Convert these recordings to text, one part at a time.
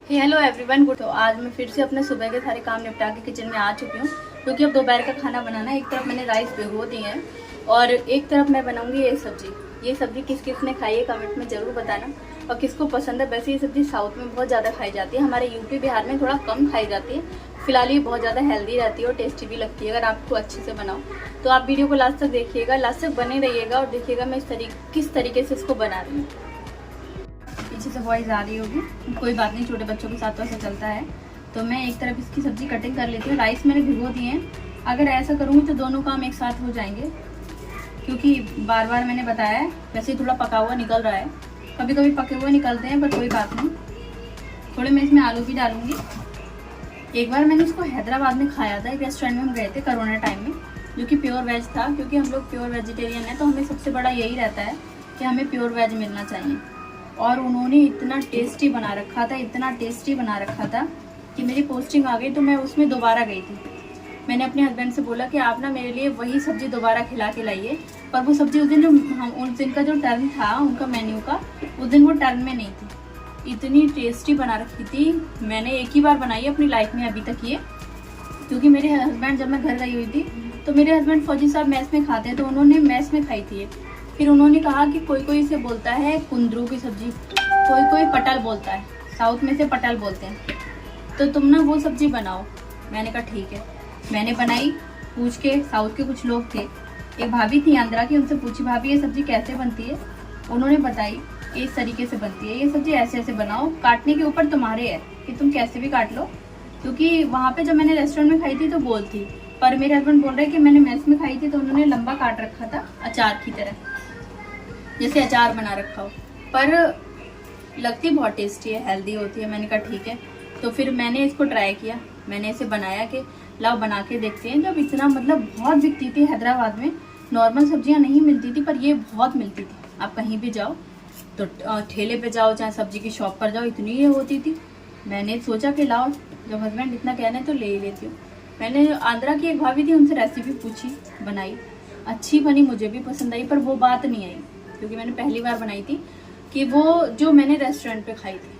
Hello everyone good. तो आज मैं फिर से अपने सुबह के सारे काम निपटा के किचन में आ चुकी हूँ, क्योंकि अब दोपहर का खाना बनाना है। एक तरफ मैंने राइस भिगो दिए हैं और एक तरफ मैं बनाऊंगी ये सब्जी। ये सब्जी किस किस ने खाई है कमेंट में ज़रूर बताना और किसको पसंद है। वैसे ये सब्जी साउथ में बहुत ज़्यादा खाई जाती है, हमारे यूपी बिहार में थोड़ा कम खाई जाती है। फिलहाल ये बहुत ज़्यादा हेल्दी रहती है और टेस्टी भी लगती है अगर आपको अच्छे से बनाओ। तो आप वीडियो को लास्ट तक देखिएगा, लास्ट तक बने रहिएगा और देखिएगा मैं किस तरीके से इसको बना रही हूँ। पीछे से वॉइस आ रही होगी, कोई बात नहीं, छोटे बच्चों के साथ तो ऐसा चलता है। तो मैं एक तरफ इसकी सब्जी कटिंग कर लेती हूँ। राइस मैंने भिगो दिए हैं। अगर ऐसा करूँगी तो दोनों काम एक साथ हो जाएंगे, क्योंकि बार बार मैंने बताया है वैसे ही थोड़ा पका हुआ निकल रहा है। कभी कभी पके हुए निकलते हैं, पर कोई बात नहीं। थोड़े मैं इसमें आलू भी डालूंगी। एक बार मैंने इसको हैदराबाद में खाया था, एक रेस्टोरेंट में हम गए थे कोरोना टाइम में, जो कि प्योर वेज था। क्योंकि हम लोग प्योर वेजिटेरियन है, तो हमें सबसे बड़ा यही रहता है कि हमें प्योर वेज मिलना चाहिए। और उन्होंने इतना टेस्टी बना रखा था, इतना टेस्टी बना रखा था कि मेरी पोस्टिंग आ गई तो मैं उसमें दोबारा गई थी। मैंने अपने हस्बैंड से बोला कि आप ना मेरे लिए वही सब्जी दोबारा खिला के लाइए। पर वो सब्जी उस दिन उस दिन का जो टर्न था उनका मेन्यू का, उस दिन वो टर्न में नहीं थी। इतनी टेस्टी बना रखी थी। मैंने एक ही बार बनाई है अपनी लाइफ में अभी तक ये, क्योंकि मेरे हस्बैंड जब मैं घर गई हुई थी तो मेरे हस्बैंड फौजी साहब मैस में खाते हैं, तो उन्होंने मैस में खाई थी। फिर उन्होंने कहा कि कोई कोई इसे बोलता है कुंदरू की सब्जी, कोई कोई पटल बोलता है, साउथ में से पटल बोलते हैं, तो तुम ना वो सब्जी बनाओ। मैंने कहा ठीक है। मैंने बनाई, पूछ के, साउथ के कुछ लोग थे, एक भाभी थी आंध्रा की, उनसे पूछी भाभी ये सब्जी कैसे बनती है। उन्होंने बताई इस तरीके से बनती है ये सब्जी, ऐसे ऐसे बनाओ, काटने के ऊपर तुम्हारे है कि तुम कैसे भी काट लो। क्योंकि वहाँ पे जब मैंने रेस्टोरेंट में खाई थी तो गोल थी, पर मेरे हस्बैंड बोल रहे कि मैंने मेस में खाई थी तो उन्होंने लंबा काट रखा था, अचार की तरह, जैसे अचार बना रखा हो। पर लगती बहुत टेस्टी है, हेल्दी होती है। मैंने कहा ठीक है। तो फिर मैंने इसको ट्राई किया, मैंने इसे बनाया कि लाओ बना के देखते हैं। जब इतना मतलब बहुत बिकती थी हैदराबाद में, नॉर्मल सब्जियां नहीं मिलती थी, पर ये बहुत मिलती थी। आप कहीं भी जाओ तो ठेले पे जाओ चाहे सब्जी की शॉप पर जाओ, इतनी ये होती थी। मैंने सोचा कि लाओ, जब हस्बैंड इतना कह रहे हैं तो ले ही लेती हूँ। मैंने आंध्रा की एक भाभी थी, उनसे रेसिपी पूछी, बनाई, अच्छी बनी, मुझे भी पसंद आई। पर वो बात नहीं आई, क्योंकि मैंने पहली बार बनाई थी, कि वो जो मैंने रेस्टोरेंट पे खाई थी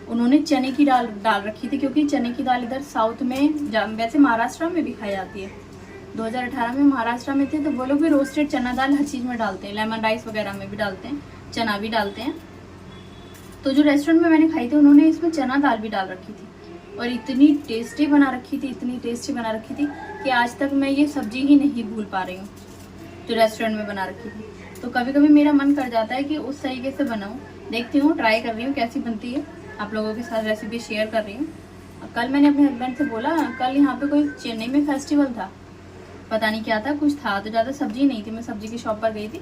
उन्होंने चने की दाल डाल रखी थी। क्योंकि चने की दाल इधर साउथ में, वैसे महाराष्ट्र में भी खाई जाती है। 2018 में महाराष्ट्र में थे तो वो लोग भी रोस्टेड चना दाल हर चीज़ में डालते हैं, लेमन राइस वगैरह में भी डालते हैं, चना भी डालते हैं। तो जो रेस्टोरेंट में मैंने खाई थी उन्होंने इसमें चना दाल भी डाल रखी थी, और इतनी टेस्टी बना रखी थी, इतनी टेस्टी बना रखी थी कि आज तक मैं ये सब्जी ही नहीं भूल पा रही हूँ जो रेस्टोरेंट में बना रखी थी। तो कभी कभी मेरा मन कर जाता है कि उस तरीके से बनाऊं। देखती हूँ, ट्राई कर रही हूँ कैसी बनती है, आप लोगों के साथ रेसिपी शेयर कर रही हूँ। कल मैंने अपने हस्बैंड से बोला, कल यहाँ पे कोई चेन्नई में फेस्टिवल था, पता नहीं क्या था, कुछ था, तो ज़्यादा सब्जी नहीं थी। मैं सब्जी की शॉप पर गई थी,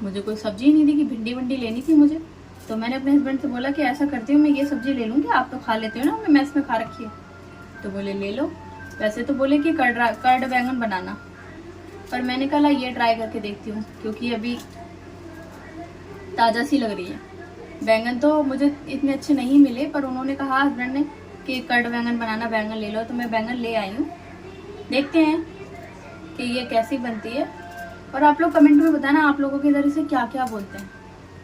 मुझे कोई सब्जी नहीं थी कि भिंडी विंडी लेनी थी मुझे। तो मैंने अपने हस्बैंड से बोला कि ऐसा करती हूँ, मैं ये सब्जी ले लूँगी, आप तो खा लेते हो ना, मैं मैस में खा रखी है। तो बोले ले लो। वैसे तो बोले कि कर्ड बैंगन बनाना, पर मैंने कहा ये ट्राई करके देखती हूँ, क्योंकि अभी ताज़ा सी लग रही है। बैंगन तो मुझे इतने अच्छे नहीं मिले, पर उन्होंने कहा हस्बैंड ने कि कर्ड बैंगन बनाना, बैंगन ले लो, तो मैं बैंगन ले आई हूँ। देखते हैं कि ये कैसी बनती है, और आप लोग कमेंट में बताना आप लोगों के इधर इसे क्या क्या बोलते हैं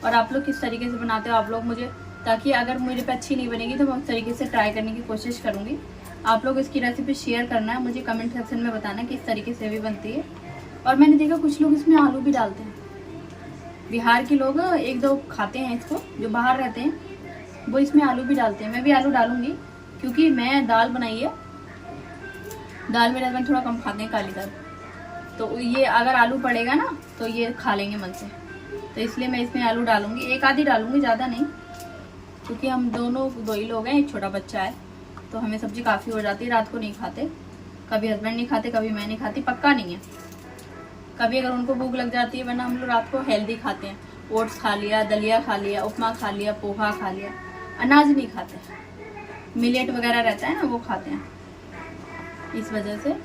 और आप लोग किस तरीके से बनाते हो आप लोग मुझे, ताकि अगर मेरे पे अच्छी नहीं बनेगी तो मैं उस तरीके से ट्राई करने की कोशिश करूँगी। आप लोग इसकी रेसिपी शेयर करना है, मुझे कमेंट सेक्शन में बताना किस तरीके से भी बनती है। और मैंने देखा कुछ लोग इसमें आलू भी डालते हैं, बिहार के लोग एक दो खाते हैं इसको, जो बाहर रहते हैं वो इसमें आलू भी डालते हैं। मैं भी आलू डालूंगी, क्योंकि मैं दाल बनाई है, दाल मेरे हस्बैंड थोड़ा कम खाते हैं, काली दाल, तो ये अगर आलू पड़ेगा ना तो ये खा लेंगे मन से, तो इसलिए मैं इसमें आलू डालूंगी, एक आधी डालूंगी, ज़्यादा नहीं, क्योंकि हम दोनों दो ही लोग हैं, एक छोटा बच्चा है, तो हमें सब्जी काफ़ी हो जाती है। रात को नहीं खाते, कभी हस्बैंड नहीं खाते, कभी मैं नहीं खाती, पक्का नहीं है, कभी अगर उनको भूख लग जाती है, वरना हम लोग रात को हेल्दी खाते हैं। ओट्स खा लिया, दलिया खा लिया, उपमा खा लिया, पोहा खा लिया, अनाज नहीं खाते, मिलेट वगैरह रहता है ना वो खाते हैं, इस वजह से।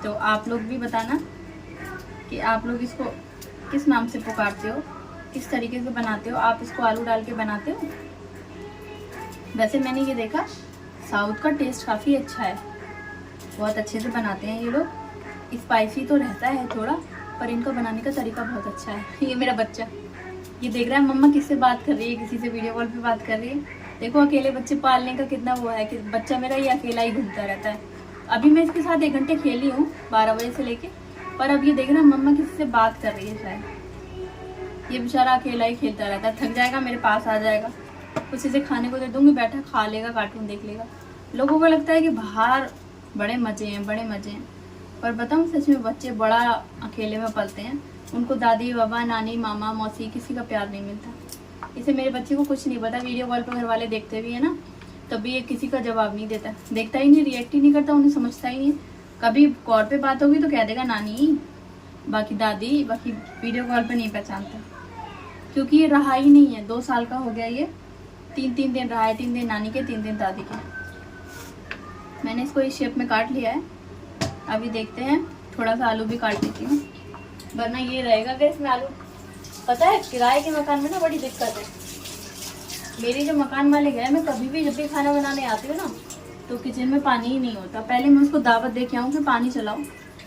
तो आप लोग भी बताना कि आप लोग इसको किस नाम से पुकारते हो, किस तरीके से बनाते हो, आप इसको आलू डाल के बनाते हो। वैसे मैंने ये देखा साउथ का टेस्ट काफ़ी अच्छा है, बहुत अच्छे से बनाते हैं ये लोग। स्पाइसी तो रहता है थोड़ा, पर इनका बनाने का तरीका बहुत अच्छा है। ये मेरा बच्चा ये देख रहा है मम्मा किससे बात कर रही है, किसी से वीडियो कॉल पे बात कर रही है, देखो अकेले बच्चे पालने का कितना वो है कि बच्चा मेरा ये अकेला ही घूमता रहता है। अभी मैं इसके साथ 1 घंटे खेली हूँ 12 बजे से लेके, पर अब ये देख रहा मम्मा किसी से बात कर रही है शायद। ये बेचारा अकेला ही खेलता रहता है, थक जाएगा मेरे पास आ जाएगा, कुछ इसे खाने को दे दूंगी, बैठा खा लेगा, कार्टून देख लेगा। लोगों को लगता है कि बाहर बड़े मज़े हैं, बड़े मज़े हैं, पर बताऊँ सच में बच्चे बड़ा अकेले में पलते हैं। उनको दादी बाबा नानी मामा मौसी किसी का प्यार नहीं मिलता। इसे मेरे बच्चे को कुछ नहीं पता, वीडियो कॉल पर घर वाले देखते भी है ना, तभी ये किसी का जवाब नहीं देता, देखता ही नहीं, रिएक्ट ही नहीं करता, उन्हें समझता ही नहीं। कभी कॉल पे बात होगी तो कह देगा नानी, बाकी दादी, बाकी वीडियो कॉल पे नहीं पहचानता, क्योंकि ये रहा ही नहीं है। 2 साल का हो गया ये, 3 दिन रहा है, 3 दिन नानी के, 3 दिन दादी के। मैंने इसको इस शेप में काट लिया है। अभी देखते हैं, थोड़ा सा आलू भी काट लेती हूँ, वरना ये रहेगा अगर इसमें आलू। पता है किराए के मकान में ना बड़ी दिक्कत है। मेरे जो मकान मालिक है, मैं कभी भी जब भी खाना बनाने आती हूँ ना, तो किचन में पानी ही नहीं होता। पहले मैं उसको दावत दे के आऊँ कि पानी चलाओ,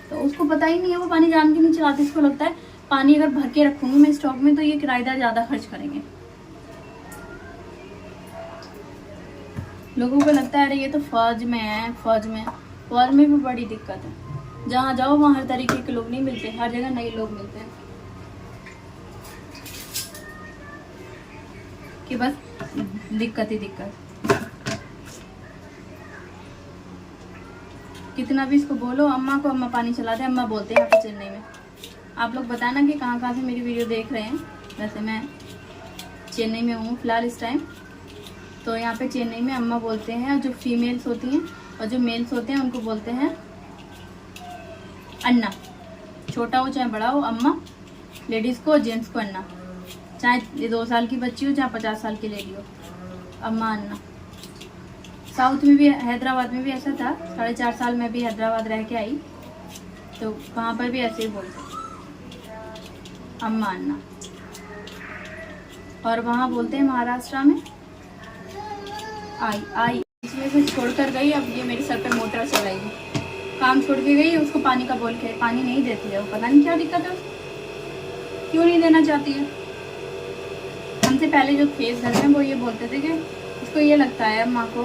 तो उसको पता ही नहीं है, वो पानी जान के नहीं चलाती। इसको लगता है पानी अगर भर के रखूँगी मैं स्टॉक में तो ये किराएदार ज़्यादा खर्च करेंगे। लोगों को लगता है अरे ये तो फौज में है, फौज में भी बड़ी दिक्कत है। जहाँ जाओ वहाँ हर तरीके के लोग नहीं मिलते, हर जगह नए लोग मिलते हैं कि बस दिक्कत ही दिक्कत। कितना भी इसको बोलो अम्मा को, अम्मा पानी चला दे, अम्मा बोलते हैं यहाँ पे चेन्नई में। आप लोग बताना कि कहाँ से मेरी वीडियो देख रहे हैं। वैसे मैं चेन्नई में हूँ फिलहाल इस टाइम, तो यहाँ पे चेन्नई में अम्मा बोलते हैं, और जो फीमेल्स होती हैं और जो मेल्स होते हैं उनको बोलते हैं अन्ना। छोटा हो चाहे बड़ा हो अम्मा, लेडीज़ को, जेंट्स को अन्ना। चाहे 2 साल की बच्ची हो चाहे 50 साल की लेडी हो, अम्मा अन्ना। साउथ में भी, हैदराबाद में भी ऐसा था। 4.5 साल में भी हैदराबाद रह के आई, तो वहाँ पर भी ऐसे ही बोलते अम्मा अन्ना। और वहाँ बोलते हैं महाराष्ट्र में आई। इसमें से छोड़कर गई, अब ये मेरे सर पे मोटर चलाएगी। काम छोड़ के गई, उसको पानी का बोल के पानी नहीं देती है, वो पता नहीं क्या दिक्कत है, क्यों नहीं देना चाहती है। हमसे पहले जो फेस घर में वो ये बोलते थे कि उसको ये लगता है अम्मा को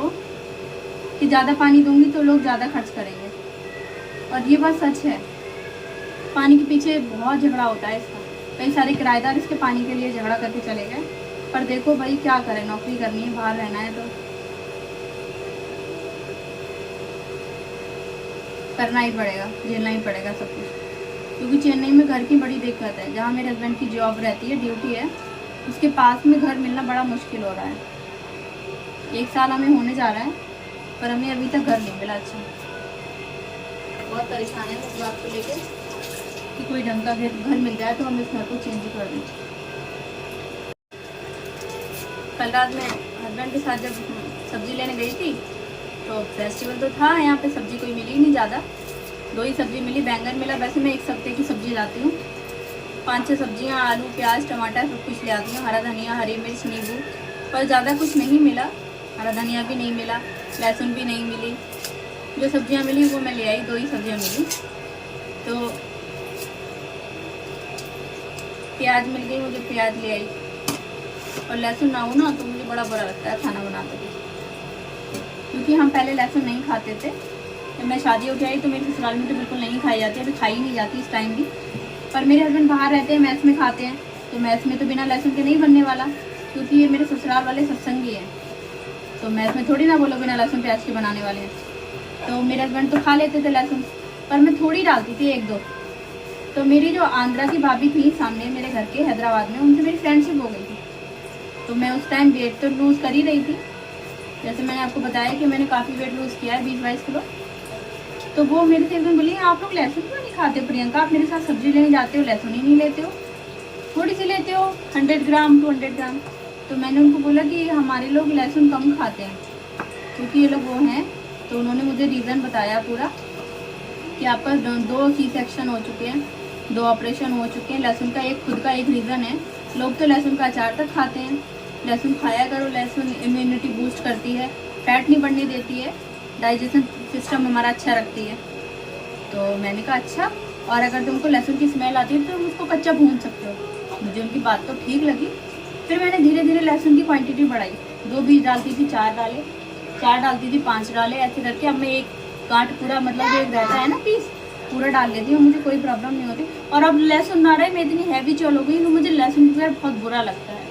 कि ज़्यादा पानी दूंगी तो लोग ज़्यादा खर्च करेंगे, और ये बात सच है। पानी के पीछे बहुत झगड़ा होता है इसका। कई सारे किराएदार इसके पानी के लिए झगड़ा करके चले गए, पर देखो भाई क्या करें, नौकरी करनी है, बाहर रहना है तो करना ही पड़ेगा, झेलना ही पड़ेगा सब कुछ। क्योंकि चेन्नई में घर की बड़ी दिक्कत है। जहाँ मेरे हस्बैंड की जॉब रहती है, ड्यूटी है, उसके पास में घर मिलना बड़ा मुश्किल हो रहा है। 1 साल हमें होने जा रहा है, पर हमें अभी तक घर नहीं मिला। अच्छा, बहुत परेशान है इस बात को लेकर कि कोई ढंग का घर मिल जाए तो हम इस घर को चेंज कर दें। कल रात में हस्बैंड के साथ जब सब्जी लेने गई थी, तो फेस्टिवल तो था, यहाँ पे सब्जी कोई मिली नहीं ज़्यादा, 2 ही सब्जी मिली। बैंगन मिला, वैसे मैं 1 सप्ते की सब्जी लाती हूँ, 5-6 सब्जियाँ, आलू प्याज टमाटर सब कुछ ले आती हूँ, हरा धनिया हरी मिर्च नींबू, पर ज़्यादा कुछ नहीं मिला। हरा धनिया भी नहीं मिला, लहसुन भी नहीं मिली। जो सब्जियाँ मिली वो मैं ले आई, 2 ही सब्जियाँ मिली। तो प्याज मिल गई मुझे, प्याज ले आई, और लहसुन ना हो ना तो मुझे बड़ा बुरा लगता है खाना बनाते हुए, क्योंकि हम पहले लहसुन नहीं खाते थे। जब मैं शादी होके आई तो मेरे ससुराल में तो बिल्कुल नहीं खाई जाती, अभी खाई नहीं जाती इस टाइम भी। पर मेरे हस्बैंड बाहर रहते हैं, मैस में खाते हैं, तो मैस में तो बिना लहसुन के नहीं बनने वाला, क्योंकि ये मेरे ससुराल वाले सत्संगी हैं, तो मैस में थोड़ी ना वो लोग बिना लहसुन प्याज के बनाने वाले हैं। तो मेरे हस्बैंड तो खा लेते थे लहसुन, पर मैं थोड़ी डालती थी, 1-2। तो मेरी जो आंध्रा की भाभी थी सामने मेरे घर के हैदराबाद में, उनसे मेरी फ्रेंडशिप हो गई थी। तो मैं उस टाइम वेट तो लूज़ कर ही रही थी, जैसे मैंने आपको बताया कि मैंने काफ़ी वेट लूज़ किया है, 20-22 किलो। तो वो मेरे से एकदम बोली, आप लोग लहसुन क्यों नहीं खाते प्रियंका, आप मेरे साथ सब्जी लेने जाते हो लहसुन ही नहीं लेते हो, थोड़ी सी लेते हो, 100 ग्राम 200 ग्राम। तो मैंने उनको बोला कि हमारे लोग लहसुन कम खाते हैं, क्योंकि ये लोग वो हैं। तो उन्होंने मुझे रीज़न बताया पूरा कि आपका 2 C-सेक्शन हो चुके हैं, 2 ऑपरेशन हो चुके हैं। लहसुन का एक खुद का एक रीज़न है, लोग तो लहसुन का अचार तक खाते हैं। लहसुन खाया करो, लहसुन इम्यूनिटी बूस्ट करती है, फैट नहीं बढ़ने देती है, डाइजेशन सिस्टम हमारा अच्छा रखती है। तो मैंने कहा अच्छा, और अगर तुमको लहसुन की स्मेल आती है तो तुम उसको कच्चा भून सकते हो। मुझे उनकी बात तो ठीक लगी। फिर मैंने धीरे धीरे लहसुन की क्वांटिटी बढ़ाई, 2 बीज डालती थी 4 डाले, 4 डालती थी 5 डाले, ऐसे करके अब मैं एक गांठ पूरा मतलब जो एक रहता है ना पीस पूरा डाल लेती हूँ, मुझे कोई प्रॉब्लम नहीं होती। और अब लहसुन ना रहे, मैं इतनी हैवी चल हो गई कि मुझे लहसुन के बहुत बुरा लगता है।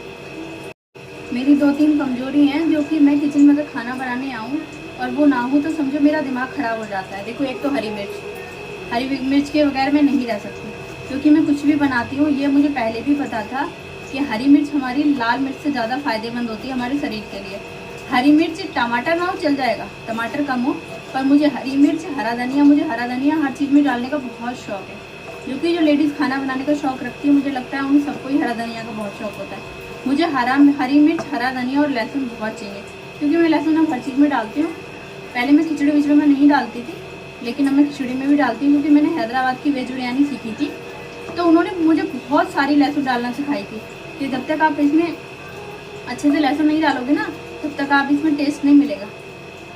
मेरी 2-3 कमजोरी हैं जो कि मैं किचन में अगर खाना बनाने आऊँ और वो ना हो तो समझो मेरा दिमाग खराब हो जाता है। देखो, एक तो हरी मिर्च के बगैर मैं नहीं रह सकती, क्योंकि मैं कुछ भी बनाती हूँ। ये मुझे पहले भी पता था कि हरी मिर्च हमारी लाल मिर्च से ज़्यादा फायदेमंद होती है हमारे शरीर के लिए। हरी मिर्च, टमाटर ना हो चल जाएगा, टमाटर कम हो, पर मुझे हरी मिर्च, मुझे हरा धनिया हर चीज़ में डालने का बहुत शौक है। जो लेडीज़ खाना बनाने का शौक रखती है, मुझे लगता है उन सबको ही हरा धनिया का बहुत शौक होता है। मुझे हरी मिर्च, हरा धनिया और लहसुन बहुत चाहिए, क्योंकि मैं लहसुन अब हर चीज़ में डालती हूँ। पहले मैं खिचड़ी विचड़ी में नहीं डालती थी, लेकिन अब मैं खिचड़ी में भी डालती हूँ, क्योंकि मैंने हैदराबाद की वेज बिरयानी सीखी थी, तो उन्होंने मुझे बहुत सारी लहसुन डालना सिखाई थी कि जब तक आप इसमें अच्छे से लहसुन नहीं डालोगे ना, तब तक आप इसमें टेस्ट नहीं मिलेगा,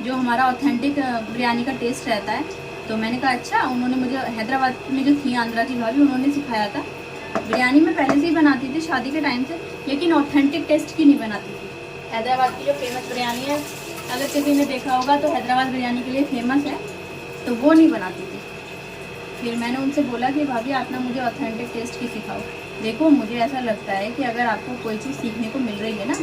जो हमारा ऑथेंटिक बिरयानी का टेस्ट रहता है। तो मैंने कहा अच्छा, उन्होंने मुझे हैदराबाद में जो थी आंध्रा की भाभी, उन्होंने सिखाया था। बिरयानी में पहले से ही बनाती थी शादी के टाइम से, लेकिन ऑथेंटिक टेस्ट की नहीं बनाती थी। हैदराबाद की जो फेमस बिरयानी है, अगर किसी ने देखा होगा तो हैदराबाद बिरयानी के लिए फेमस है, तो वो नहीं बनाती थी। फिर मैंने उनसे बोला कि भाभी आप ना मुझे ऑथेंटिक टेस्ट की सिखाओ। देखो, मुझे ऐसा लगता है कि अगर आपको कोई चीज़ सीखने को मिल रही है ना,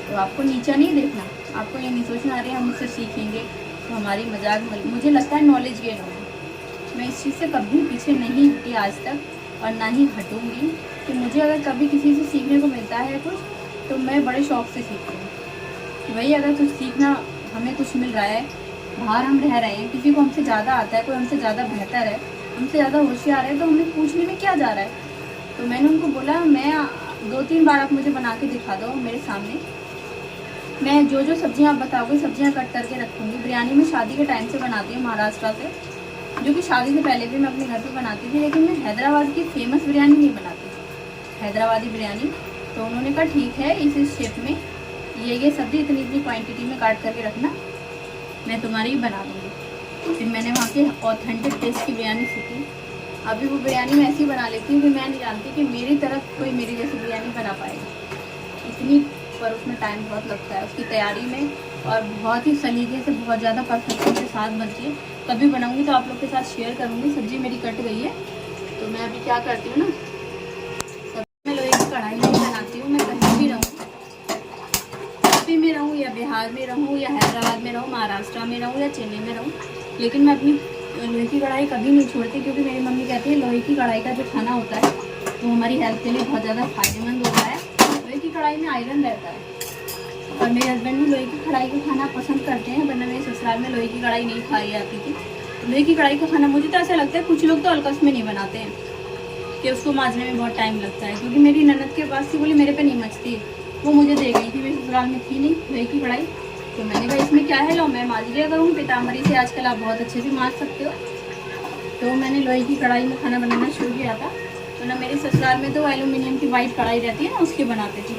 तो आपको नीचा नहीं देखना, आपको ये नहीं सोचना अरे हम उससे सीखेंगे तो हमारी मजाक मुझे लगता है नॉलेज गेन होगी। मैं इस चीज़ से कभी पीछे नहीं हटी आज तक, और ना ही हटूँगी कि मुझे अगर कभी किसी से सीखने को मिलता है कुछ, तो मैं बड़े शौक से सीखती हूँ। वही अगर कुछ सीखना, हमें कुछ मिल रहा है, बाहर हम रह रहे हैं, किसी को हमसे ज़्यादा आता है, कोई हमसे ज़्यादा बेहतर है, हमसे ज़्यादा होशियार है, तो हमें पूछने में क्या जा रहा है। तो मैंने उनको बोला, मैं 2-3 बार आप मुझे बना के दिखा दो मेरे सामने, मैं जो जो सब्जियां आप बताओगे सब्जियां कट करके रखूँगी। बिरयानी में शादी के टाइम से बनाती हूँ महाराष्ट्र से, जो कि शादी से पहले भी मैं अपने घर पे बनाती थी, लेकिन मैं हैदराबाद की फेमस बिरयानी नहीं बनाती थी, हैदराबादी बिरयानी। तो उन्होंने कहा ठीक है, इस शेप में ये सब्ज़ी इतनी क्वांटिटी में काट करके रखना, मैं तुम्हारी ही बना दूँगी। फिर मैंने वहाँ के ऑथेंटिक टेस्ट की बिरयानी सीखी। अभी वो बिरयानी मैं ऐसी बना लेती हूँ कि मैं नहीं जानती कि मेरी तरफ कोई मेरी जैसी बिरयानी बना पाएगा इतनी, पर उसमें टाइम बहुत लगता है उसकी तैयारी में, और बहुत ही सलीके से, बहुत ज़्यादा परफेक्शन के साथ बनती है। कभी बनाऊँगी तो आप लोग के साथ शेयर करूँगी। सब्ज़ी मेरी कट गई है, तो मैं अभी क्या करती हूँ ना, सब्ज़ी में लोहे की कढ़ाई में बनाती हूँ। मैं कहीं भी रहूँ, यूपी में रहूँ या बिहार में रहूँ या हैदराबाद में रहूँ, महाराष्ट्र में रहूँ या चेन्नई में रहूँ, लेकिन मैं अपनी लोहे की कढ़ाई कभी नहीं छोड़ती, क्योंकि मेरी मम्मी कहती है लोहे की कढ़ाई का जो खाना होता है वो हमारी हेल्थ के लिए बहुत ज़्यादा फायदेमंद होता है। लोहे की कढ़ाई में आयरन रहता है, और मेरे हस्बैंड भी लोहे की कढ़ाई का खाना पसंद करते हैं, वरना मेरे ससुराल में लोहे की कढ़ाई नहीं खाई जाती थी। लोहे की कढ़ाई का खाना मुझे तो ऐसा लगता है, कुछ लोग तो अलकस में नहीं बनाते हैं कि उसको मांजने में बहुत टाइम लगता है, क्योंकि मेरी ननद के पास थी, बोली मेरे पे नहीं मचती, वो मुझे दे गई थी, मेरे ससुराल में थी नहीं लोहे की कढ़ाई। तो मैंने कहा इसमें क्या है, लो मैं मांज लिया करूँ, पीताम्बरी से आजकल आप बहुत अच्छे से मांज सकते हो। तो मैंने लोहे की कढ़ाई में खाना बनाना शुरू किया था। तो ना मेरे ससुराल में तो एल्यूमिनियम की वाइट कढ़ाई रहती है ना, उसकी बनाते थे।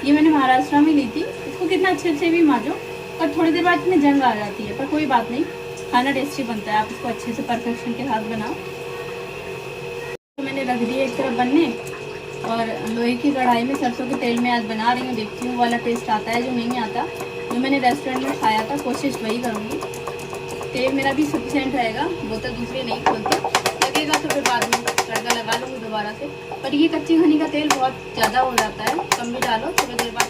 ये मैंने महाराष्ट्र में ली थी, इसको कितना अच्छे से भी मांजो, पर थोड़ी देर बाद इसमें जंग आ जाती है, पर कोई बात नहीं, खाना टेस्टी बनता है, आप इसको अच्छे से परफेक्शन के साथ बनाओ। तो मैंने रख दिया एक तरफ बनने, और लोहे की कढ़ाई में सरसों के तेल में आज बना रही हूँ, देखती हूँ वाला टेस्ट आता है जो नहीं आता। जो मैंने रेस्टोरेंट में खाया था, कोशिश वही करूँगी। तेल मेरा भी सफिशेंट रहेगा, बोतल दूसरी नहीं खोलती, लगेगा तो फिर बाद में तड़का लगा लूँगी दोबारा से। पर ये कच्ची घनी का तेल बहुत ज़्यादा हो जाता है, कम भी डालो, थोड़ी देर बाद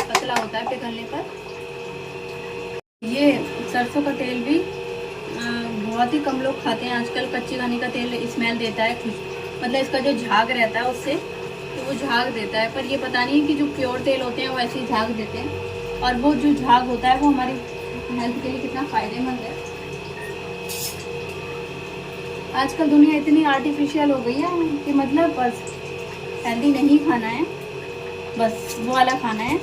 पतला होता है पिघलने पर। ये सरसों का तेल भी बहुत ही कम लोग खाते हैं आजकल। कच्ची घनी का तेल स्मेल देता है, मतलब इसका जो झाग रहता है उससे, तो वो झाग देता है, पर ये पता नहीं है कि जो प्योर तेल होते हैं वो ऐसे ही झाग देते हैं, और वो जो झाग होता है वो हमारी हेल्थ के लिए कितना फ़ायदेमंद है। आजकल दुनिया इतनी आर्टिफिशियल हो गई है कि मतलब बस हेल्दी नहीं खाना है, बस वो वाला खाना है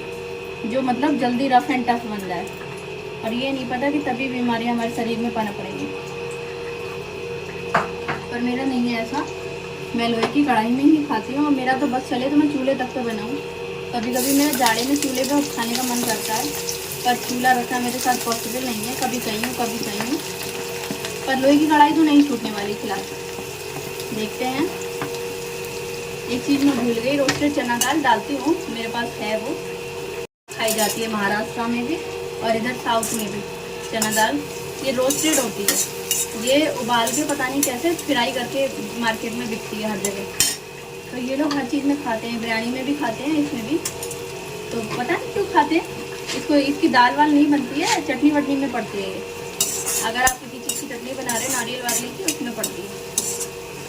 जो मतलब जल्दी रफ एंड टफ बन जाए, और ये नहीं पता कि तभी बीमारियां हमारे शरीर में पनप पड़ेंगी। पर मेरा नहीं है ऐसा, मैं लोहे की कढ़ाई में ही खाती हूँ, और मेरा तो बस चले तो मैं चूल्हे तक तो बनाऊँ। कभी कभी मेरा जाड़े में चूल्हे पे खाने का मन करता है, पर चूल्हा रखना मेरे साथ पॉसिबल नहीं है, कभी कहीं हूँ कभी कहीं हूँ। पर लोहे की कढ़ाई तो नहीं छूटने वाली फिलहाल, देखते हैं। एक चीज़ मैं भूल गई, रोस्टेड चना दाल डालती हूँ, मेरे पास है वो, खाई खाई जाती है महाराष्ट्र में भी और इधर साउथ में भी। चना दाल ये रोस्टेड होती है, ये उबाल के पता नहीं कैसे फ्राई करके मार्केट में बिकती है हर जगह। तो ये लोग हर चीज़ में खाते हैं, बिरयानी में भी खाते हैं, इसमें भी। तो पता नहीं क्यों खाते हैं इसको। इसकी दाल वाल नहीं बनती है, चटनी वटनी में पड़ती है ये। अगर आप किसी चीज़ की चटनी बना रहे हैं नारियल वारियल की, उसमें पड़ती है।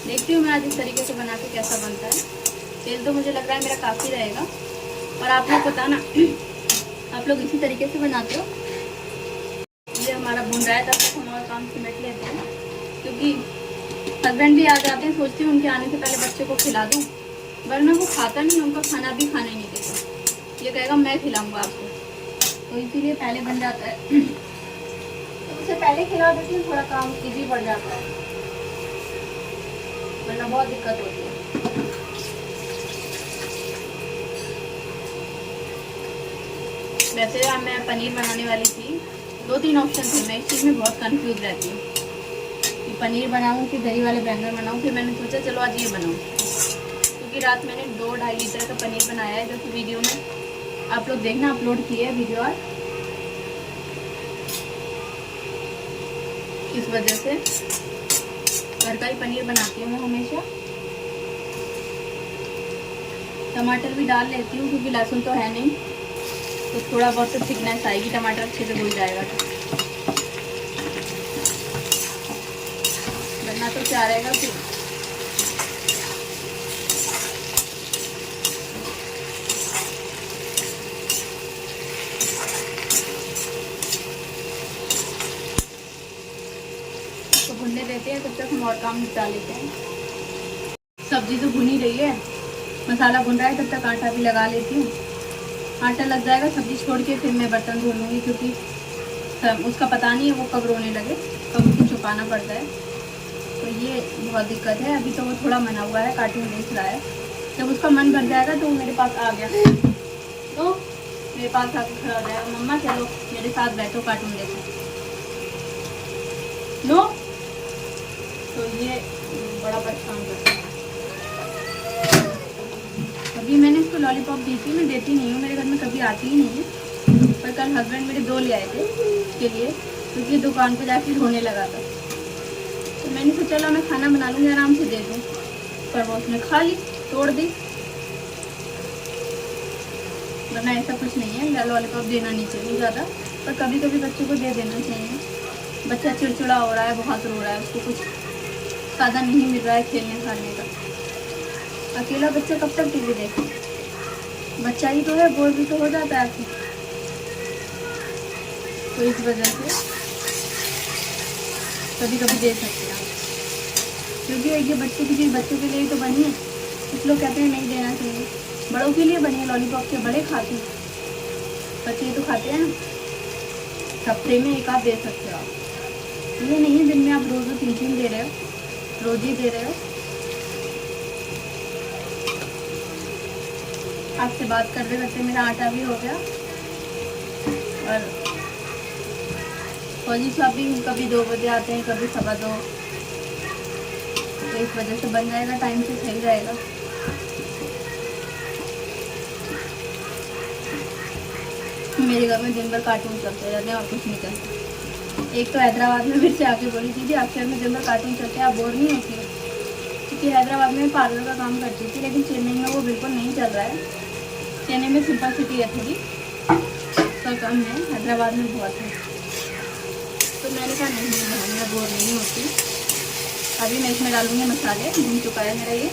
देखती हूँ मैं आज इस तरीके से बना के कैसा बनता है। तेल तो मुझे लग रहा है मेरा काफ़ी रहेगा, और आप लोग पता ना आप लोग इसी तरीके से बनाते हो। ये हमारा भुन रहा है, तब तक हम और काम समेट लेते हैं, क्योंकि हस्बैंड भी आ जाते हैं। सोचती हूँ उनके आने से पहले बच्चे को खिला दूँ, वरना वो खाता नहीं, उनका खाना भी खाने नहीं देता। ये कहेगा मैं खिलाऊंगा आपको, तो इसीलिए पहले बन जाता है। तो उसे पहले खिला देती हूँ, थोड़ा काम ईजी बढ़ जाता है, वरना बहुत दिक्कत होती है। वैसे मैं पनीर बनाने वाली थी, 2-3 ऑप्शन थे। मैं इस चीज़ में बहुत कंफ्यूज रहती हूँ कि पनीर बनाऊँ कि दही वाले बैंगन बनाऊँ। फिर मैंने सोचा चलो आज ये बनाऊँ, क्योंकि रात मैंने 2-2.5 लीटर का पनीर बनाया है, जो कि वीडियो में आप लोग देखना अपलोड किए है वीडियो। और इस वजह से घर का ही पनीर बनाती हूँ मैं हमेशा। टमाटर भी डाल लेती हूँ, क्योंकि लहसुन तो है नहीं, तो थोड़ा बहुत तो थिकनेस आएगी, टमाटर अच्छे से घुल जाएगा। वरना तो क्या रहेगा कि तो भुनने देते हैं, तब तक हम और काम निपटा लेते हैं। सब्जी तो भुन ही रही है, मसाला भुन रहा है, तब तक आटा भी लगा लेती हूँ। आटा लग जाएगा, सब्जी छोड़ के फिर मैं बर्तन धो लूँगी, क्योंकि उसका पता नहीं है वो कब रोने लगे, कब उसको छुपाना पड़ता है। तो ये बहुत दिक्कत है। अभी तो वो थोड़ा मना हुआ है, कार्टून देख रहा है। जब उसका मन भर जाएगा तो मेरे पास आ गया, तो मेरे पास आकर खड़ा हो जाएगा, मम्मा चलो मेरे साथ बैठो कार्टून देखो। नो, तो ये बड़ा परेशान करता है। अभी मैंने इसको लॉलीपॉप दी थी, मैं देती नहीं हूँ, मेरे घर में कभी आती ही नहीं है। पर कल हस्बैंड मेरे 2 ले आए थे उसके लिए, क्योंकि दुकान पे जाके रोने लगा था। तो मैंने सोचा चलो मैं खाना बना लूँगी, आराम से दे दूँ। पर वो उसने खा ली, तोड़ दी। वरना ऐसा कुछ नहीं है, लॉलीपॉप देना नहीं चाहिए ज़्यादा, पर कभी कभी बच्चों को दे देना चाहिए। बच्चा चिड़चिड़ा हो रहा है, बहुत रो रहा है, उसको कुछ साधन नहीं मिल रहा है खेलने खाने का। अकेला बच्चा कब तक टीवी देखे? बच्चा ही तो है, बोर भी तो हो जाता है आपको। तो इस वजह से कभी कभी दे सकते हैं आप, क्योंकि ये बच्चों के लिए तो बनी है। कुछ लोग कहते हैं नहीं देना चाहिए, बड़ों के लिए बनी है लॉलीपॉप के, बड़े खाते हैं, बच्चे तो खाते हैं ना। हफ्ते में 1 आध दे सकते हो आप, ये नहीं है दिन में आप रोज़ 3-3 दे रहे हो, रोज़ ही दे रहे हो। आपसे बात करते करते मेरा आटा भी हो गया, और फौजी साहब भी कभी 2 बजे आते हैं, कभी 2:15, तो इस वजह से बन जाएगा टाइम से, सही रहेगा। मेरे घर में दिन भर कार्टून चलते रहते हैं और कुछ नहीं चलता। एक तो हैदराबाद में मेरे से आके बोली दीदी आपके घर में दिन भर कार्टून चलते हैं, आप बोर नहीं होती हो? क्योंकि हैदराबाद में पार्लर का काम करती थी, लेकिन चेन्नई में वो बिल्कुल नहीं चल रहा है। चेन्नई में सिंपल है थोड़ी, तो कम है, हैदराबाद में बहुत है। तो मैंने कहा नहीं मैं बोर नहीं होती। अभी मैं इसमें डालूंगी मसाले, भून चुका है मेरा ये।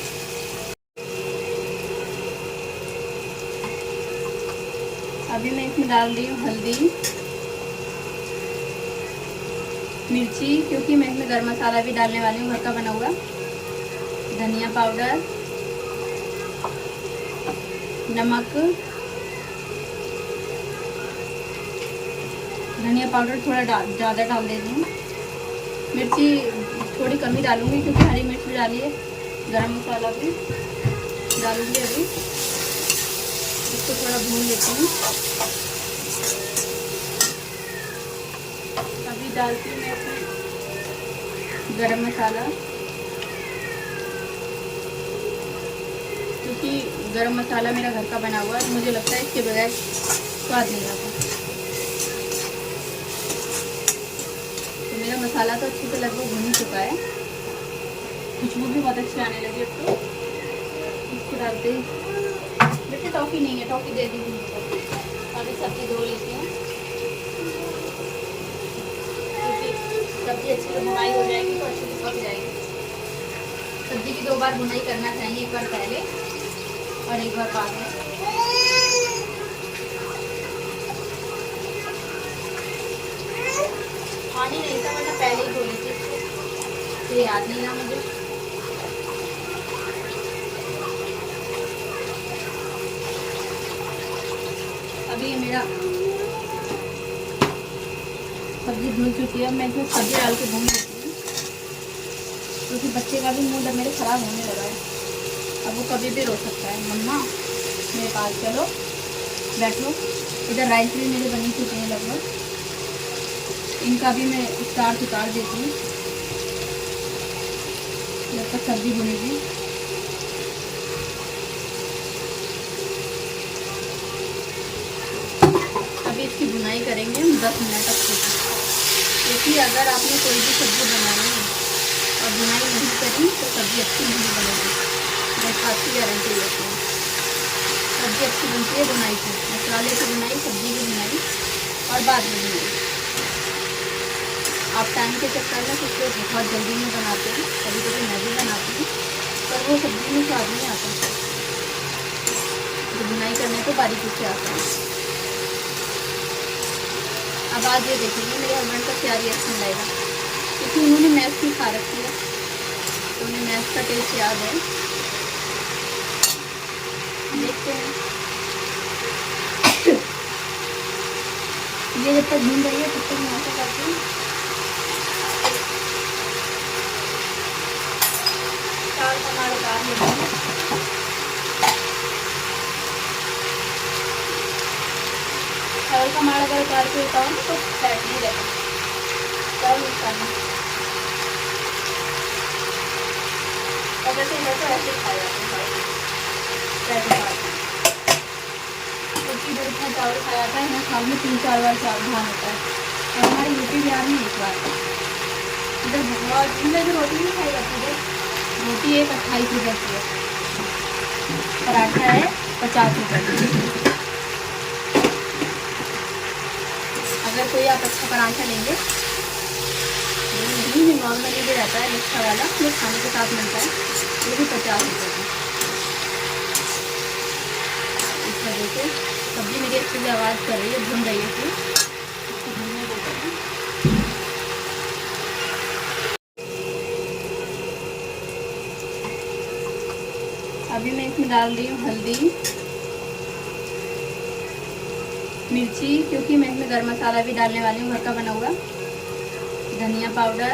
अभी मैं इसमें डाल दी हूँ हल्दी, मिर्ची, क्योंकि मैं इसमें गरम मसाला भी डालने वाली हूँ घर का बना हुआ, धनिया पाउडर, नमक, धनिया पाउडर थोड़ा ज़्यादा डाल देती हूँ, मिर्ची थोड़ी कम ही डालूंगी क्योंकि हरी मिर्च भी डाली है, गरम मसाला भी डालूंगी। अभी इसको थोड़ा भून लेती हूँ। अभी डालती हूँ मैं इसमें गरम मसाला, क्योंकि गरम मसाला मेरा घर का बना हुआ है, मुझे लगता है इसके बगैर स्वाद नहीं आता। तो मेरा मसाला तो अच्छे से लगभग भुन चुका है, खुशबू भी बहुत अच्छी आने लगी। अब तो इसको डालते ही, बेटे टॉफ़ी नहीं है, टॉफ़ी दे दीजिए मुझे। अभी सब्जी धो लेती हूँ, क्योंकि सब्जी अच्छे से भुनाई हो जाएगी तो अच्छे से पक जाएगी। सब्जी की 2 बार भुनाई करना चाहिए, एक बार पहले और एक बार बाद में। पानी नहीं था, मैंने पहले ही धो ली थी इसको, तो याद नहीं रहा मुझे। अभी ये मेरा सब्जी धुल चुकी है। अब मैं इसमें सब्जी डाल के भून लेती हूँ, क्योंकि बच्चे का भी मूड मेरे ख़राब होने लगा है। अब वो कभी भी रो सकता है, मम्मा मेरे पास चलो, बैठो। इधर राइस भी मेरे बनी चुके हैं लगभग, इनका भी मैं स्टार्च उतार देती हूँ जब तक सब्जी बनेगी। अभी इसकी बुनाई करेंगे हम 10 मिनट तक, क्योंकि अगर आपने कोई भी सब्ज़ी बनानी है और बुनाई नहीं करी तो सब्ज़ी अच्छी नहीं बनेगी। मैं इस बात की गारंटी देती हूँ। सब्ज़ी अच्छी बनती है बुनाई से, मसाले की बुनाई, सब्ज़ी की बुनाई और बाद में बुनाई। आप टाइम के चक्कर में कुछ लोग बहुत जल्दी में बनाते हैं, कभी कभी मैं भी बनाती हूँ, पर वो सब्ज़ी में स्वाद नहीं आता। तो बुनाई करने को बारीकी से आता है। अब आज ये देखेंगे मेरे हस्बैंड का क्या रिएक्शन रहेगा, क्योंकि उन्होंने मैश भी खा रखी है, तो उन्हें मैश का टेस्ट याद है। देखते हैं ये जब तक भून रही है तब तक मैं ऐसा करती हूँ, चावल टमाटर डाल लेते हैं। चावल का माड़ा अगर उतार के उतारो तो फैट नहीं रहता, चावल उतारना। और वैसे इधर तो ऐसे ही खाया जाता है, क्योंकि इधर इतना चावल खाया जाता है ना, साल में 3-4 बार चावल धान होता है। और हमारे यूपी बिहार में एक बार, इधर बहुत इधर रोटी नहीं खाई जाती है। रोटी एक 28 रुपये की है, पराठा है 50 रुपये की। अगर कोई आप अच्छा पराठा लेंगे, नहीं नॉर्मली भी रहता है लच्छा वाला, जो खाने के साथ मिलता है, वो भी 50 रुपये का। इस वजह से सब्जी मेरी अच्छी से आवाज़ कर रही है, भून रही है, फिर इसको भूनने देते हैं। अभी मैं इसमें डाल दी हूँ हल्दी, मिर्ची, क्योंकि मैं इसमें गरम मसाला भी डालने वाली हूँ घर का बना हुआ, धनिया पाउडर,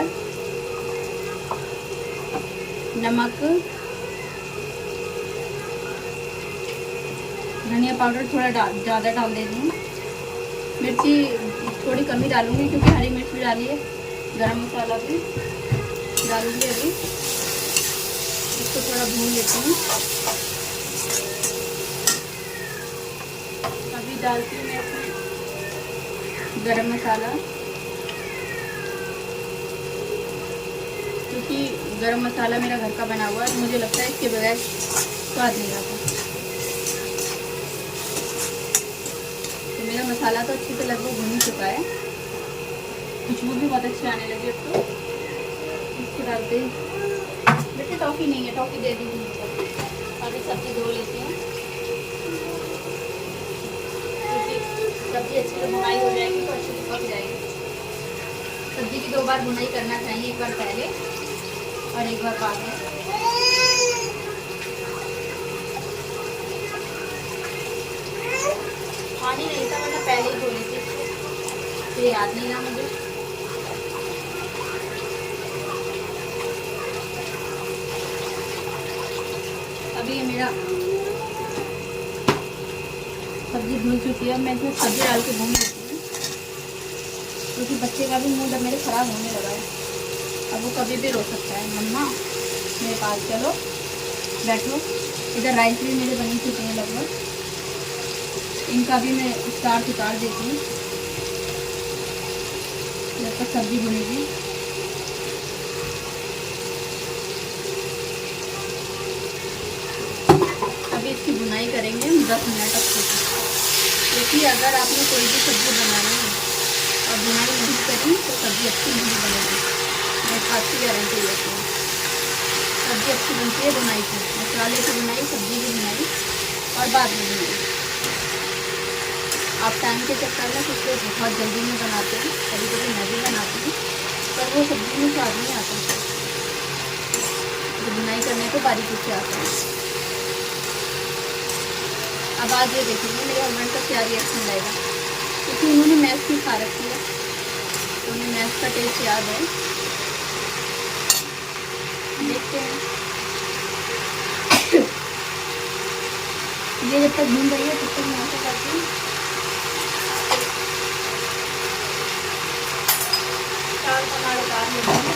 नमक, धनिया पाउडर थोड़ा ज़्यादा डाल देती हूँ, मिर्ची थोड़ी कम ही डालूँगी क्योंकि हरी मिर्च भी डाली है, गरम मसाला भी डालूँगी। अभी इसको थोड़ा भून लेती हूँ। अभी डालती हूँ मैं इसमें गरम मसाला, क्योंकि गरम मसाला मेरा घर का बना हुआ है, मुझे लगता है इसके बगैर स्वाद नहीं आता। तो मेरा मसाला तो अच्छे से लगभग भुन चुका है, खुशबू भी बहुत अच्छी आने लगी। अब तो इसको डालते ही, बेटे टॉफ़ी नहीं है, टॉफ़ी दे दीजिए मुझे। अभी सब्जी धो लेती हूँ, क्योंकि सब्जी अच्छे से भुनाई हो जाएगी तो अच्छे से पक जाएगी। सब्जी की 2 बार भुनाई करना चाहिए, एक बार पहले और एक बार बाद में। पानी नहीं था, मैंने पहले ही धो ली थी इसको, तो याद नहीं रहा मुझे। अभी ये मेरा सब्जी धुल चुकी है। अब मैं इसमें सब्जी डाल के भून लेती हूँ, क्योंकि बच्चे का भी मूड मेरे ख़राब होने लगा है। अब वो कभी भी रो सकता है, मम्मा मेरे पास चलो, बैठो। इधर राइस भी मेरे बनी चुके हैं लगभग, इनका भी मैं स्टार्च उतार देती हूँ जब तक सब्जी भुनेगी। अभी इसकी बुनाई करेंगे 10 मिनट तक। क्योंकि अगर आपने कोई भी सब्जी बनानी है और बुनाई नहीं करी तो सब्जी अच्छी नहीं बनेगी। मैं इस बात की गारंटी लेती हूँ। सब्जी अच्छी बनती है बुनाई से, मसाले की बुनाई, सब्जी की बुनाई और बाद में बुनाई। आप टाइम के चक्कर में कुछ लोग बहुत जल्दी में बनाते हैं, कभी कभी मैं भी बनाती हूँ, पर वो सब्जी में स्वाद नहीं आता। तो बुनाई करने को बारीकी से आता है। अब आज ये देखेंगे मेरे हस्बैंड का क्या रिएक्शन रहेगा, क्योंकि उन्होंने मैश भी खा रखी है तो उन्हें मैश का टेस्ट याद है। देखते हैं ये जब तक भून रही है तब तक मैं ऐसा करती हूँ। चावल टमाटर डाल लेते हैं।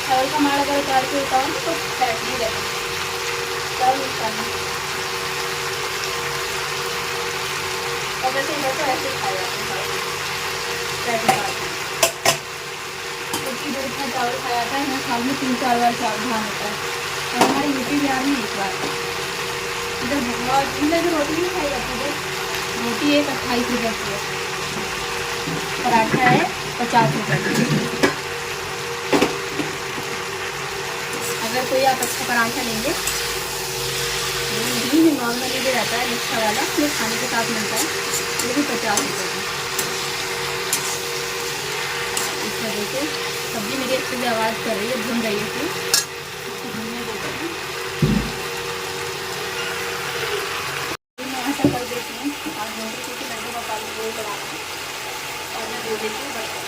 चावल का माड़ अगर उतार के उतारो तो फैट नहीं रहता, चावल उतारना। और वैसे इधर तो ऐसे ही खाया जाते हैं फैट उतार के, क्योंकि इधर इतना चावल खाया जाता है ना, साल में 3-4 बार चावल धान होता है। और हमारे यूपी बिहार में एक बार इधर बहुत इधर रोटी नहीं खाई जाती है। रोटी एक 28 रुपये की है, पराठा है 50 रुपये की। अगर कोई आप अच्छा पराठा लेंगे, ये नॉर्मली भी रहता है लच्छा वाला, जो खाने के साथ मिलता है, वो भी 50 रुपये का। इस वजह से सब्जी मेरी अच्छे से आवाज़ कर रही है, भून रही है। फिर भूनने देते हैं। मैं ऐसा कर देती हूँ आज मोटर, क्योंकि लड्डू गोपाल को गोल लगाना है और मैं धो देती हूँ बर्तन।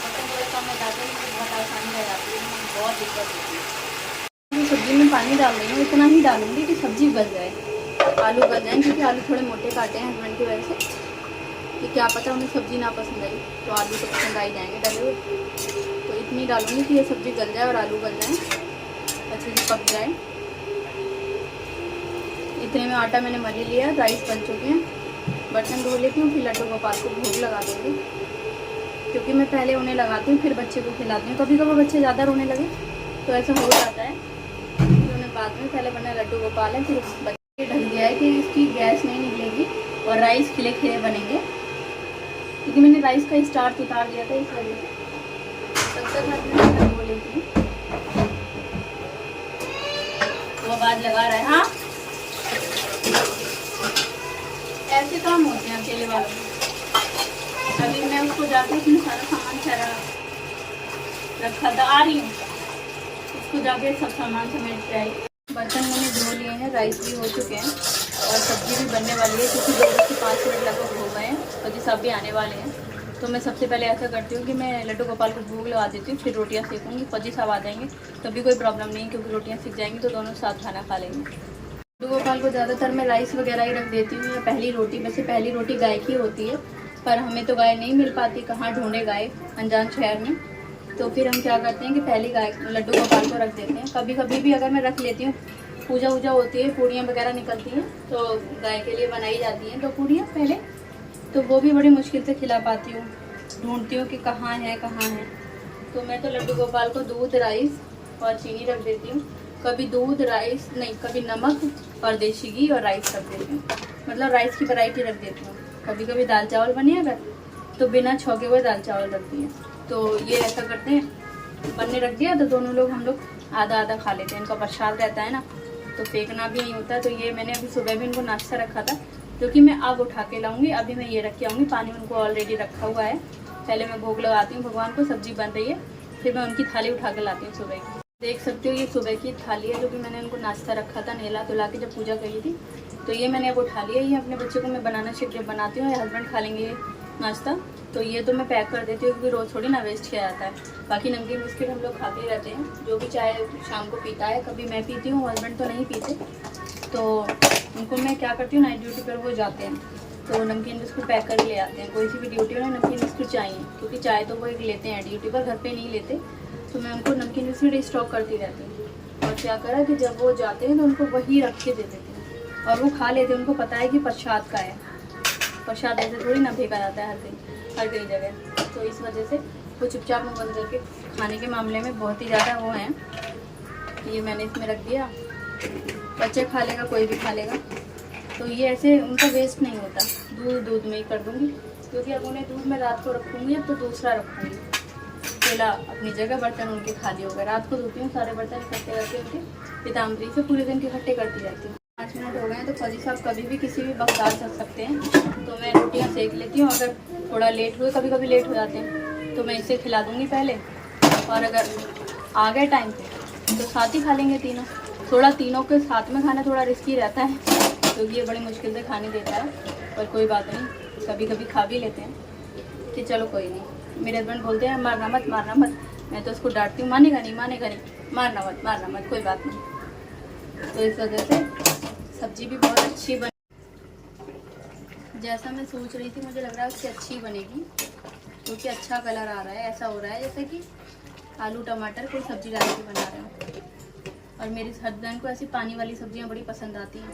बर्तन थोड़ा कम बताते हैं, मुझे बहुत आसानी रह जाती है, मुझे बहुत दिक्कत होती है। सब्जी में पानी डाल रही हूँ, इतना ही डालूंगी कि सब्जी गल जाए, आलू गल जाए, क्योंकि आलू थोड़े मोटे काटे हैं हस्बैंड की वजह से, कि क्या पता उन्हें सब्जी ना पसंद आई तो आलू तो पसंद आ ही जाएंगे डले हुए। तो इतनी डालूंगी कि ये सब्जी गल जाए और आलू गल जाए, अच्छे से पक जाए। इतने में आटा मैंने मल लिया, राइस बन चुके हैं। बर्तन धो लेती हूँ, फिर लड्डू गोपाल को भोग लगा दूँगी, क्योंकि मैं पहले उन्हें लगाती हूँ फिर बच्चे को खिलाती हूँ। कभी कभी बच्चे ज़्यादा रोने लगे तो ऐसा हो जाता है, उन्हें बाद में पहले बना लड्डू गोपाल है, फिर बच्चे ढल गया है कि इसकी गैस नहीं निकलेगी और राइस खिले खिले बनेंगे, क्योंकि मैंने राइस का स्टार्च उतार दिया था इस वजह से। तब तक मैं धो लेती हूँ। वो आवाज़ लगा रहा है। हाँ, ऐसे काम होते हैं अकेले वालों में। अभी मैं उसको जाके उसमें सारा सामान ठहरा रखा था, आ रही हूँ, उसको जाके सब सामान समेट के आई। बर्तन मैंने धो लिए हैं, राइस भी हो चुके हैं और सब्जी भी बनने वाली है, क्योंकि 2 से 5 मिनट लगभग हो गए हैं, फौजी साहब भी आने वाले हैं। तो मैं सबसे पहले ऐसा करती हूँ कि मैं लड्डू गोपाल को भूख लगा देती हूँ, फिर रोटियाँ सेकूँगी। फौजी साहब आ जाएंगे तभी कोई प्रॉब्लम नहीं, क्योंकि रोटियाँ सीख जाएंगी तो दोनों साथ खाना खा लेंगे। लड्डू गोपाल को ज़्यादातर मैं राइस वगैरह ही रख देती हूँ, या पहली रोटी। वैसे पहली रोटी गाय की होती है, पर हमें तो गाय नहीं मिल पाती, कहाँ ढूंढे गाय अनजान शहर में। तो फिर हम क्या करते हैं कि पहली गाय लड्डू गोपाल को रख देते हैं। कभी कभी भी अगर मैं रख लेती हूँ, पूजा वूजा होती है, पूड़ियाँ वगैरह निकलती हैं तो गाय के लिए बनाई जाती हैं तो पूड़ियाँ पहले, तो वो भी बड़ी मुश्किल से खिला पाती हूँ, ढूंढती हूँ कि कहाँ है कहाँ है। तो मैं तो लड्डू गोपाल को दूध, राइस और चीनी रख देती हूँ। कभी दूध, राइस नहीं, कभी नमक और देसी घी और राइस रख देती हूँ, मतलब राइस की वैरायटी रख देती हूँ। कभी कभी दाल चावल बने अगर तो बिना छौके हुए दाल चावल रखती हैं। तो ये ऐसा करते हैं, बनने रख दिया तो दोनों लोग हम लोग आधा आधा खा लेते हैं। इनका प्रसाद रहता है ना, तो फेंकना भी नहीं होता। तो ये मैंने अभी सुबह भी इनको नाश्ता रखा था, जो कि मैं अब उठा के लाऊंगी। अभी मैं ये रख के आऊँगी, पानी उनको ऑलरेडी रखा हुआ है। पहले मैं भोग लगाती हूँ भगवान को, सब्जी बन रही है, फिर मैं उनकी थाली उठा के लाती हूँ सुबह की। देख सकते हो ये सुबह की थाली है, जो कि मैंने उनको नाश्ता रखा था नेला धुला के जब पूजा करी थी। तो ये मैंने अब उठा लिया। ये अपने बच्चे को मैं बनाना शेक जब बनाती हूँ, या हस्बैंड खा लेंगे नाश्ता, तो ये तो मैं पैक कर देती हूँ, क्योंकि रोज़ थोड़ी ना वेस्ट किया जाता है। बाकी नमकीन बिस्किट हम लोग खाते ही रहते हैं, जो भी चाय शाम को पीता है। कभी मैं पीती हूँ, हस्बैंड तो नहीं पीते, तो उनको मैं क्या करती हूँ, नाइट ड्यूटी पर वो जाते हैं तो नमकीन बिस्कुट पैक कर ले आते हैं। कोई सी भी ड्यूटी में नमकीन बिस्कुट चाहिए, क्योंकि चाय तो वो एक लेते हैं ड्यूटी पर, घर पे नहीं लेते। तो मैं उनको नमकीन बिस्कुट स्टॉक करती रहती हूँ। और क्या करा कि जब वो जाते हैं तो उनको वही रख के दे देते हैं और वो खा लेते हैं। उनको पता है कि प्रसाद का है, प्रसाद ऐसे थोड़ी ना फेंका जाता है हर कई जगह। तो इस वजह से वो चुपचाप मुँह बंद करके खाने के मामले में बहुत ही ज़्यादा वो हैं। ये मैंने इसमें रख दिया, बच्चे खा लेगा, कोई भी खा लेगा। तो ये ऐसे उनका वेस्ट नहीं होता। दूध में ही कर दूँगी, क्योंकि अब उन्हें दूध में रात को रखूँगी, अब तो दूसरा रखूँगी। केला अपनी जगह, बर्तन उनके खाली हो गए। रात को धोती हूँ, सारे बर्तन इकट्ठे करके उनके पीताम्बरी से पूरे दिन के इकट्ठे करती रहती हूँ। 5 मिनट हो गए हैं, तो फौजी साहब कभी भी किसी भी वक्त डाल सकते हैं। तो मैं रोटियाँ सेक लेती हूँ। अगर थोड़ा लेट हुए, कभी कभी लेट हो जाते हैं, तो मैं इसे खिला दूँगी पहले। और अगर आ गए टाइम पे तो साथ ही खा लेंगे तीनों। थोड़ा तीनों के साथ में खाना थोड़ा रिस्की रहता है, क्योंकि ये बड़ी मुश्किल से खाने देता है। पर कोई बात नहीं, कभी कभी खा भी लेते हैं कि चलो कोई नहीं। मेरे हस्बैंड बोलते हैं मारना मत, मारना मत। मैं तो उसको डांटती हूँ, मानेगा नहीं, मारना मत, मारना मत, कोई बात नहीं। तो इस वजह से सब्जी भी बहुत अच्छी बनी, जैसा मैं सोच रही थी। मुझे लग रहा है उसकी अच्छी बनेगी, क्योंकि अच्छा कलर आ रहा है। ऐसा हो रहा है जैसे कि आलू टमाटर कोई सब्जी डाल के बना रहे हो। और मेरे हस्बैंड को ऐसी पानी वाली सब्जियां बड़ी पसंद आती हैं।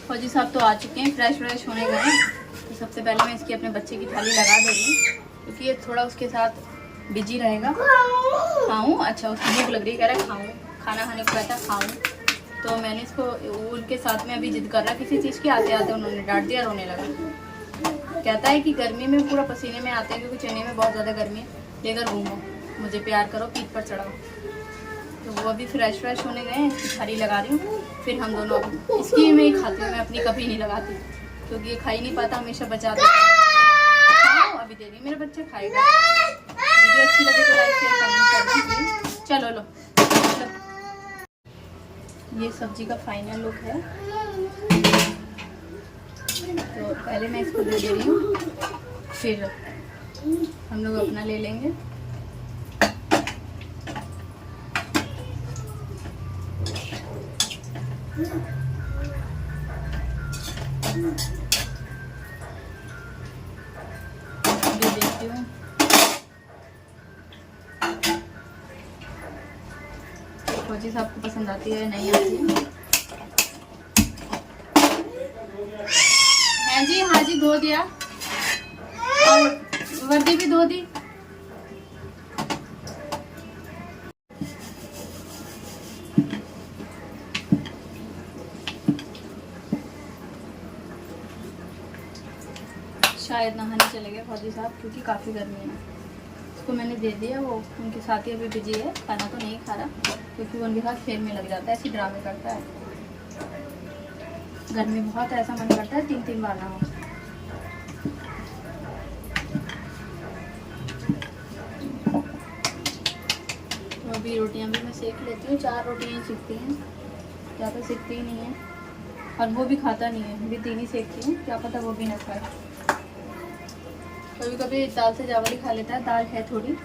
फौजी साहब तो आ चुके हैं, फ्रेश होने गए हैं। तो सबसे पहले मैं इसकी अपने बच्चे की थाली लगा दे रही हूँ, क्योंकि ये थोड़ा उसके साथ बिजी रहेगा। खाऊं? अच्छा, उसकी भूख लग रही है, कह रहा है खाऊं। खाना खाने को कहता है खाऊं। तो मैंने इसको उनके साथ में अभी जिद कर रहा किसी चीज़ की, आते आते उन्होंने डांट दिया, रोने लगा। कहता है कि गर्मी में पूरा पसीने में आते हैं, क्योंकि चेन्नई में बहुत ज़्यादा गर्मी है, लेकर घूमो, मुझे प्यार करो, पीठ पर चढ़ाओ। तो वो अभी फ्रेश होने गए हैं। इसकी थाली लगा रही हूँ, फिर हम दोनों इसकी मैं ही खाती हूँ, मैं अपनी कभी नहीं लगाती, क्योंकि ये खा ही नहीं पाता, हमेशा बचा देता है। अभी दे रही मेरा बच्चा खाएगा। वीडियो अच्छी लगे तो लाइक शेयर कमेंट करना। चलो लो, ये सब्जी का फाइनल लुक है। तो पहले मैं इसको दे रही हूँ, फिर हम लोग अपना ले लेंगे। देखती हूँ फौजी साहब को पसंद आती है नहीं आती है। हाँ जी, धो दिया और वर्दी भी धो दी। शायद नहाने चले गए फौजी साहब, क्योंकि काफ़ी गर्मी है। उसको मैंने दे दिया, वो उनके साथ ही अभी बिजी है, खाना तो नहीं खा रहा, क्योंकि वो उनके साथ खेल में लग जाता है, ऐसी ड्रामे करता है। गर्मी बहुत है, ऐसा मन करता है 3 बार नहाओ। तो अभी रोटियां भी मैं सेक लेती हूँ। 4 रोटियाँ सीखती हैं, ज़्यादा सीखती ही नहीं है। और वो भी खाता नहीं है, भी 3 ही सेकती हूँ, क्या पता वो भी ना खाए। कभी कभी दाल से चावल ही खा लेता है, दाल है थोड़ी।